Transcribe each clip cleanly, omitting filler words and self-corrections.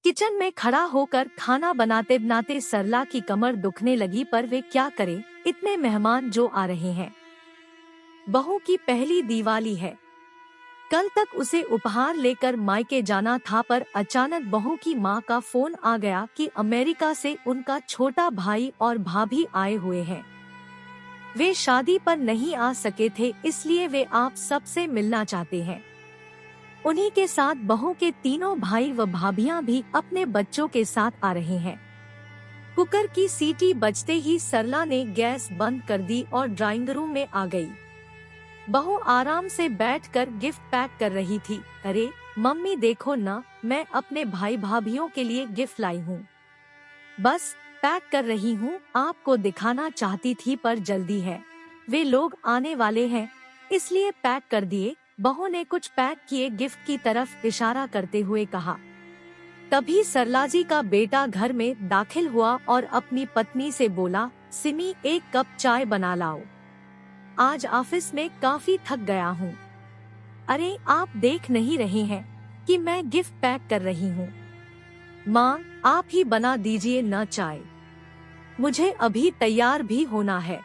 Kitchen में खड़ा होकर खाना बनाते बनाते सरला की कमर दुखने लगी, पर वे क्या करे, इतने मेहमान जो आ रहे हैं। बहू की पहली दिवाली है। कल तक उसे उपहार लेकर मायके जाना था, पर अचानक बहू की मां का फोन आ गया कि अमेरिका से उनका छोटा भाई और भाभी आए हुए हैं। वे शादी पर नहीं आ सके थे, इसलिए वे आप सबसे मिलना चाहते हैं। उन्हीं के साथ बहू के तीनों भाई व भाभियां भी अपने बच्चों के साथ आ रहे हैं। कुकर की सीटी बजते ही सरला ने गैस बंद कर दी और ड्राइंग रूम में आ गई। बहू आराम से बैठकर गिफ्ट पैक कर रही थी। अरे मम्मी देखो ना, मैं अपने भाई भाभियों के लिए गिफ्ट लाई हूँ। बस पैक कर रही हूँ, आपको दिखाना चाहती थी पर जल्दी है, वे लोग आने वाले हैं इसलिए पैक कर दिए। बहू ने कुछ पैक किए गिफ्ट की तरफ इशारा करते हुए कहा। तभी सरलाजी का बेटा घर में दाखिल हुआ और अपनी पत्नी से बोला, सिमी एक कप चाय बना लाओ, आज ऑफिस में काफी थक गया हूँ। अरे आप देख नहीं रहे हैं कि मैं गिफ्ट पैक कर रही हूँ। माँ आप ही बना दीजिए न चाय, मुझे अभी तैयार भी होना है।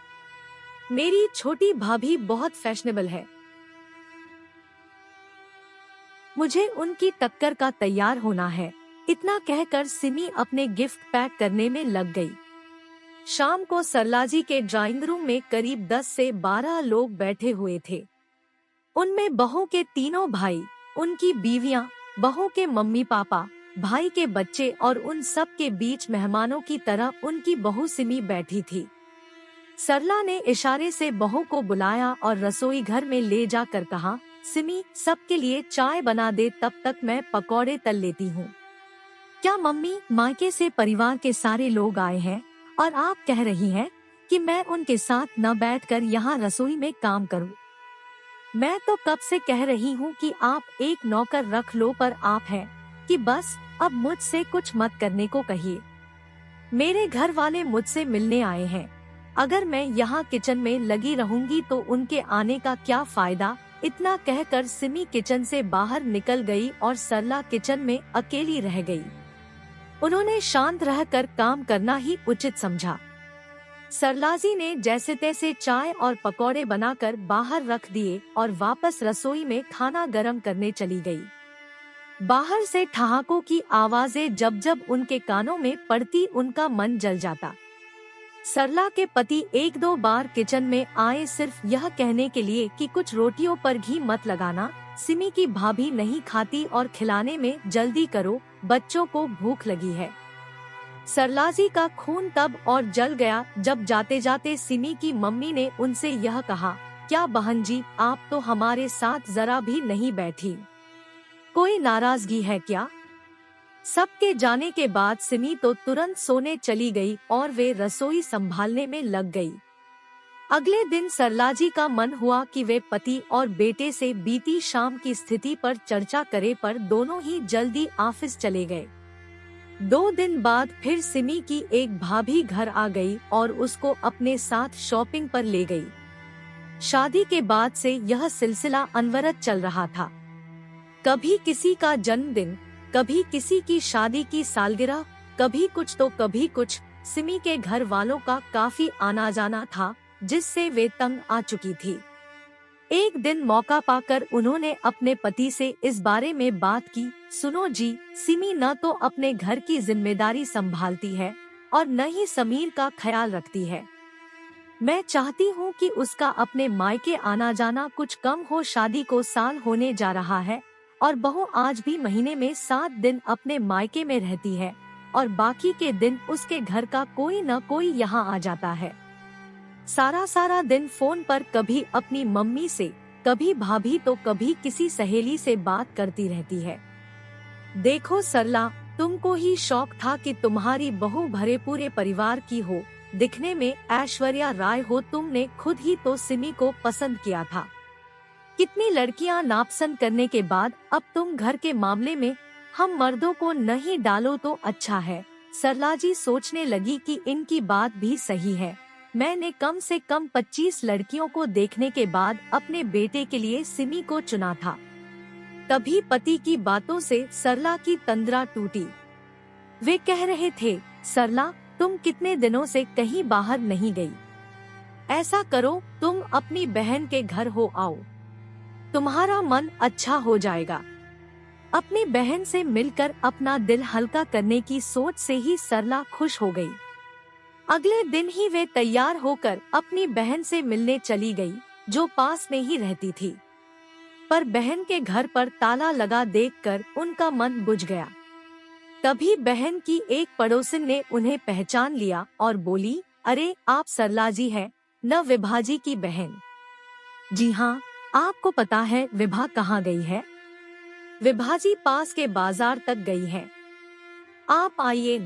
मेरी छोटी भाभी बहुत फैशनेबल है, मुझे उनकी टक्कर का तैयार होना है। इतना कहकर सिमी अपने गिफ्ट पैक करने में लग गई। शाम को सरलाजी के ड्राइंग रूम में करीब 10 से 12 लोग बैठे हुए थे। उनमें बहू के तीनों भाई, उनकी बीवियां, बहू के मम्मी पापा, भाई के बच्चे और उन सब के बीच मेहमानों की तरह उनकी बहू सिमी बैठी थी। सरला ने इशारे से बहू को बुलाया और रसोई घर में ले जाकर कहा, सिमी सबके लिए चाय बना दे, तब तक मैं पकौड़े तल लेती हूँ। क्या मम्मी, मायके से परिवार के सारे लोग आए हैं और आप कह रही हैं कि मैं उनके साथ न बैठकर यहाँ रसोई में काम करूँ? मैं तो कब से कह रही हूँ कि आप एक नौकर रख लो, पर आप हैं कि बस अब मुझसे कुछ मत करने को कहिए। मेरे घर वाले मुझसे मिलने आए हैं, अगर मैं यहाँ किचन में लगी रहूंगी तो उनके आने का क्या फायदा। इतना कहकर सिमी किचन से बाहर निकल गई और सरला किचन में अकेली रह गई। उन्होंने शांत रहकर काम करना ही उचित समझा। सरलाजी ने जैसे तैसे चाय और पकौड़े बनाकर बाहर रख दिए और वापस रसोई में खाना गरम करने चली गई। बाहर से ठहाकों की आवाजें जब जब उनके कानों में पड़ती, उनका मन जल जाता। सरला के पति एक दो बार किचन में आए सिर्फ यह कहने के लिए कि कुछ रोटियों पर घी मत लगाना, सिमी की भाभी नहीं खाती और खिलाने में जल्दी करो, बच्चों को भूख लगी है। सरलाजी का खून तब और जल गया जब जाते जाते सिमी की मम्मी ने उनसे यह कहा, क्या बहन जी आप तो हमारे साथ जरा भी नहीं बैठी, कोई नाराजगी है क्या? सबके जाने के बाद सिमी तो तुरंत सोने चली गई और वे रसोई संभालने में लग गई। अगले दिन सरलाजी का मन हुआ कि वे पति और बेटे से बीती शाम की स्थिति पर चर्चा करें, पर दोनों ही जल्दी ऑफिस चले गए। 2 दिन बाद फिर सिमी की एक भाभी घर आ गई और उसको अपने साथ शॉपिंग पर ले गई। शादी के बाद से यह सिलसिला अनवरत चल रहा था। कभी किसी का जन्मदिन, कभी किसी की शादी की सालगिरह, कभी कुछ तो कभी कुछ। सिमी के घर वालों का काफी आना जाना था, जिससे वे तंग आ चुकी थी। एक दिन मौका पाकर उन्होंने अपने पति से इस बारे में बात की, सुनो जी, सिमी न तो अपने घर की जिम्मेदारी संभालती है और न ही समीर का ख्याल रखती है। मैं चाहती हूँ कि उसका अपने मायके आना जाना कुछ कम हो। शादी को साल होने जा रहा है और बहू आज भी महीने में 7 दिन अपने मायके में रहती है और बाकी के दिन उसके घर का कोई न कोई यहाँ आ जाता है। सारा दिन फोन पर कभी अपनी मम्मी से, कभी भाभी तो कभी किसी सहेली से बात करती रहती है। देखो सरला, तुमको ही शौक था कि तुम्हारी बहू भरे पूरे परिवार की हो, दिखने में ऐश्वर्या राय हो। तुमने खुद ही तो सिमी को पसंद किया था। कितनी लड़कियां नापसंद करने के बाद अब तुम घर के मामले में हम मर्दों को नहीं डालो तो अच्छा है। सरलाजी सोचने लगी कि इनकी बात भी सही है। मैंने कम से कम 25 लड़कियों को देखने के बाद अपने बेटे के लिए सिमी को चुना था। तभी पति की बातों से सरला की तंद्रा टूटी। वे कह रहे थे, सरला तुम कितने दिनों से कहीं बाहर नहीं गई। ऐसा करो, तुम अपनी बहन के घर हो आओ, तुम्हारा मन अच्छा हो जाएगा। अपनी बहन से मिलकर अपना दिल हल्का करने की सोच से ही सरला खुश हो गई। अगले दिन ही वे तैयार होकर अपनी बहन से मिलने चली गई, जो पास में ही रहती थी। पर बहन के घर पर ताला लगा देखकर उनका मन बुझ गया। तभी बहन की एक पड़ोसिन ने उन्हें पहचान लिया और बोली, अरे आप सरला जी हैं, न विभा जी की बहन। जी हाँ, आपको पता है विभा कहाँ गई है? विभा जी पास के बाजार तक गई है, आप आइए।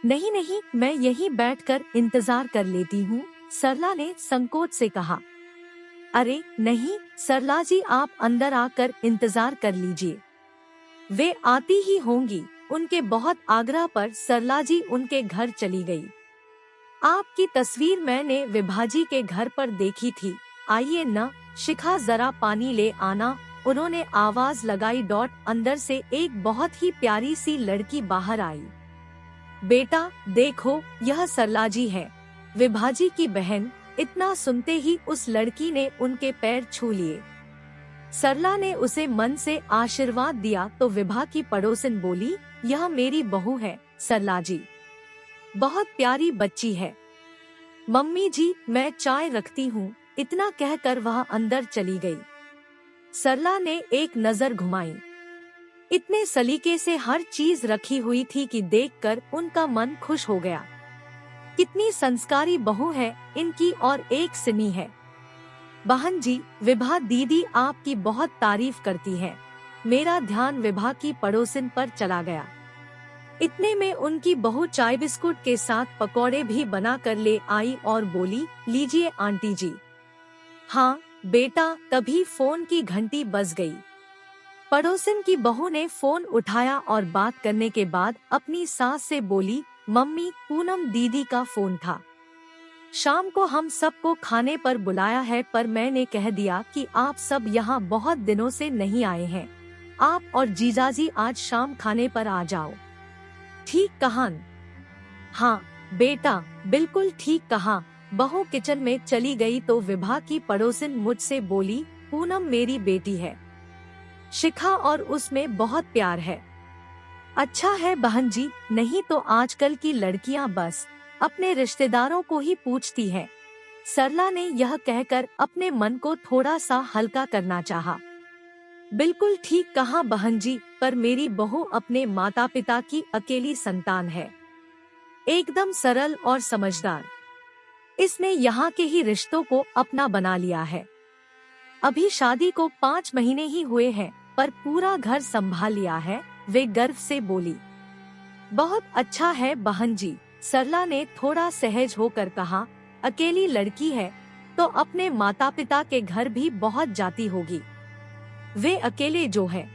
नहीं नहीं, मैं यहीं बैठकर इंतजार कर लेती हूँ, सरला ने संकोच से कहा। अरे नहीं सरला जी, आप अंदर आकर इंतजार कर लीजिए, वे आती ही होंगी। उनके बहुत आग्रह पर सरला जी उनके घर चली गई। आपकी तस्वीर मैंने विभाजी के घर पर देखी थी, आइए न, शिखा जरा पानी ले आना। उन्होंने आवाज लगाई। अंदर से एक बहुत ही प्यारी सी लड़की बाहर आई। बेटा देखो, यह सरला जी है, विभाजी की बहन। इतना सुनते ही उस लड़की ने उनके पैर छू लिए। सरला ने उसे मन से आशीर्वाद दिया तो विभा की पड़ोसिन बोली, यह मेरी बहू है सरला जी, बहुत प्यारी बच्ची है। मम्मी जी मैं चाय रखती हूँ। इतना कहकर वह अंदर चली गई। सरला ने एक नजर घुमाई, इतने सलीके से हर चीज रखी हुई थी कि देखकर उनका मन खुश हो गया। कितनी संस्कारी बहू है इनकी, और एक सिनी है। बहन जी, विभा दीदी आपकी बहुत तारीफ करती है। मेरा ध्यान विभा की पड़ोसिन पर चला गया। इतने में उनकी बहू चाय बिस्कुट के साथ पकौड़े भी बना कर ले आई और बोली, लीजिए आंटी जी। हाँ बेटा। तभी फोन की घंटी बज गई। पड़ोसिन की बहू ने फोन उठाया और बात करने के बाद अपनी सास से बोली, मम्मी पूनम दीदी का फोन था, शाम को हम सबको खाने पर बुलाया है, पर मैंने कह दिया कि आप सब यहाँ बहुत दिनों से नहीं आए हैं, आप और जीजाजी आज शाम खाने पर आ जाओ। ठीक कहा? हाँ बेटा, बिल्कुल ठीक कहा। बहू किचन में चली गई तो विभा की पड़ोसिन मुझसे बोली, पूनम मेरी बेटी है शिखा और उसमें बहुत प्यार है। अच्छा है बहन जी, नहीं तो आजकल की लड़कियां बस अपने रिश्तेदारों को ही पूछती है। सरला ने यह कहकर अपने मन को थोड़ा सा हल्का करना चाहा। बिल्कुल ठीक कहा बहन जी, पर मेरी बहू अपने माता पिता की अकेली संतान है, एकदम सरल और समझदार। इसने यहाँ के ही रिश्तों को अपना बना लिया है। अभी शादी को 5 महीने ही हुए हैं, पर पूरा घर संभाल लिया है, वे गर्व से बोली। बहुत अच्छा है बहन जी, सरला ने थोड़ा सहज होकर कहा। अकेली लड़की है तो अपने माता पिता के घर भी बहुत जाती होगी। वे अकेले जो है।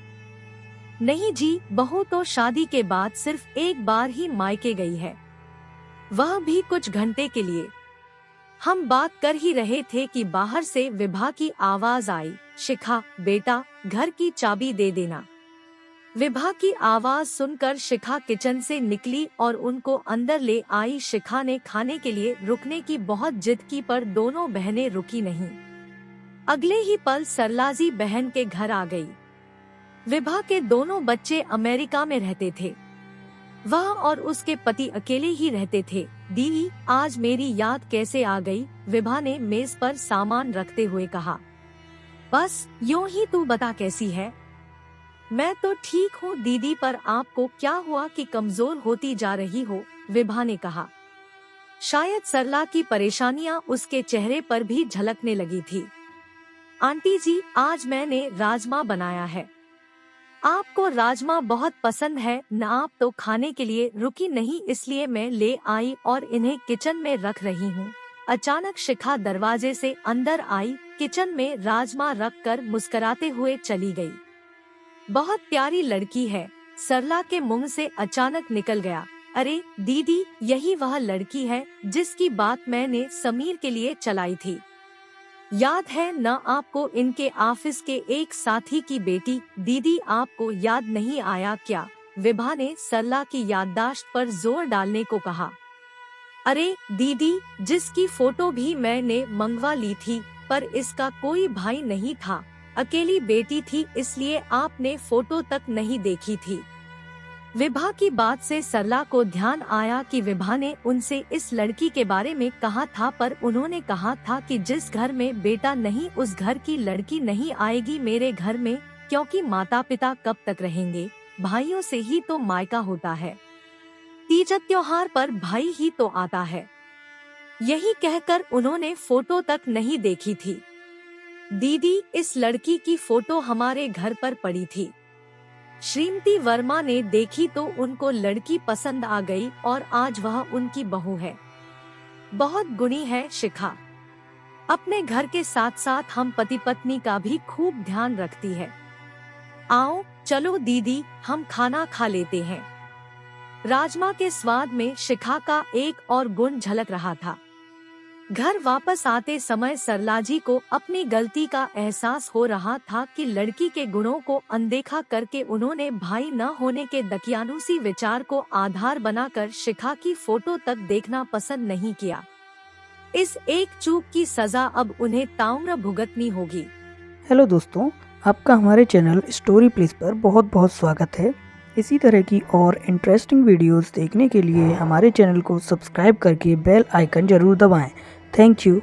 नहीं जी, बहू तो शादी के बाद सिर्फ एक बार ही मायके गई है, वह भी कुछ घंटे के लिए। हम बात कर ही रहे थे कि बाहर से विभा की आवाज आई, शिखा बेटा घर की चाबी दे देना। विभा की आवाज सुनकर शिखा किचन से निकली और उनको अंदर ले आई। शिखा ने खाने के लिए रुकने की बहुत जिद की, पर दोनों बहनें रुकी नहीं। अगले ही पल सरलाजी बहन के घर आ गई। विभा के दोनों बच्चे अमेरिका में रहते थे, वह और उसके पति अकेले ही रहते थे। दीदी आज मेरी याद कैसे आ गई? विभा ने मेज पर सामान रखते हुए कहा। बस यूं ही, तू बता कैसी है? मैं तो ठीक हूँ दीदी, पर आपको क्या हुआ कि कमजोर होती जा रही हो? विभा ने कहा। शायद सरला की परेशानियाँ उसके चेहरे पर भी झलकने लगी थी। आंटी जी आज मैंने राजमा बनाया है, आपको राजमा बहुत पसंद है न? आप तो खाने के लिए रुकी नहीं, इसलिए मैं ले आई और इन्हें किचन में रख रही हूँ। अचानक शिखा दरवाजे से अंदर आई, किचन में राजमा रखकर मुस्कुराते हुए चली गई। बहुत प्यारी लड़की है, सरला के मुंह से अचानक निकल गया। अरे दीदी, यही वह लड़की है जिसकी बात मैंने समीर के लिए चलाई थी, याद है न आपको? इनके ऑफिस के एक साथी की बेटी। दीदी आपको याद नहीं आया क्या? विभा ने सरला की याददाश्त पर जोर डालने को कहा। अरे दीदी, जिसकी फोटो भी मैंने मंगवा ली थी, पर इसका कोई भाई नहीं था, अकेली बेटी थी, इसलिए आपने फोटो तक नहीं देखी थी। विभा की बात से सरला को ध्यान आया कि विभा ने उनसे इस लड़की के बारे में कहा था, पर उन्होंने कहा था कि जिस घर में बेटा नहीं उस घर की लड़की नहीं आएगी मेरे घर में, क्योंकि माता पिता कब तक रहेंगे, भाइयों से ही तो मायका होता है, तीज त्योहार पर भाई ही तो आता है। यही कहकर उन्होंने फोटो तक नहीं देखी थी। दीदी, इस लड़की की फोटो हमारे घर पर पड़ी थी। श्रीमती वर्मा ने देखी तो उनको लड़की पसंद आ गई और आज वह उनकी बहू है। बहुत गुणी है शिखा। अपने घर के साथ साथ हम पति पत्नी का भी खूब ध्यान रखती है। आओ चलो दीदी, हम खाना खा लेते हैं। राजमा के स्वाद में शिखा का एक और गुण झलक रहा था। घर वापस आते समय सरला जी को अपनी गलती का एहसास हो रहा था कि लड़की के गुणों को अनदेखा करके उन्होंने भाई न होने के दकियानुसी विचार को आधार बनाकर शिखा की फोटो तक देखना पसंद नहीं किया। इस एक चूक की सजा अब उन्हें ताउम्र भुगतनी होगी। हेलो दोस्तों, आपका हमारे चैनल स्टोरी प्लीज पर बहुत बहुत स्वागत है। इसी तरह की और इंटरेस्टिंग वीडियोस देखने के लिए हमारे चैनल को सब्सक्राइब करके बेल आइकन जरूर दबाएं। Thank you.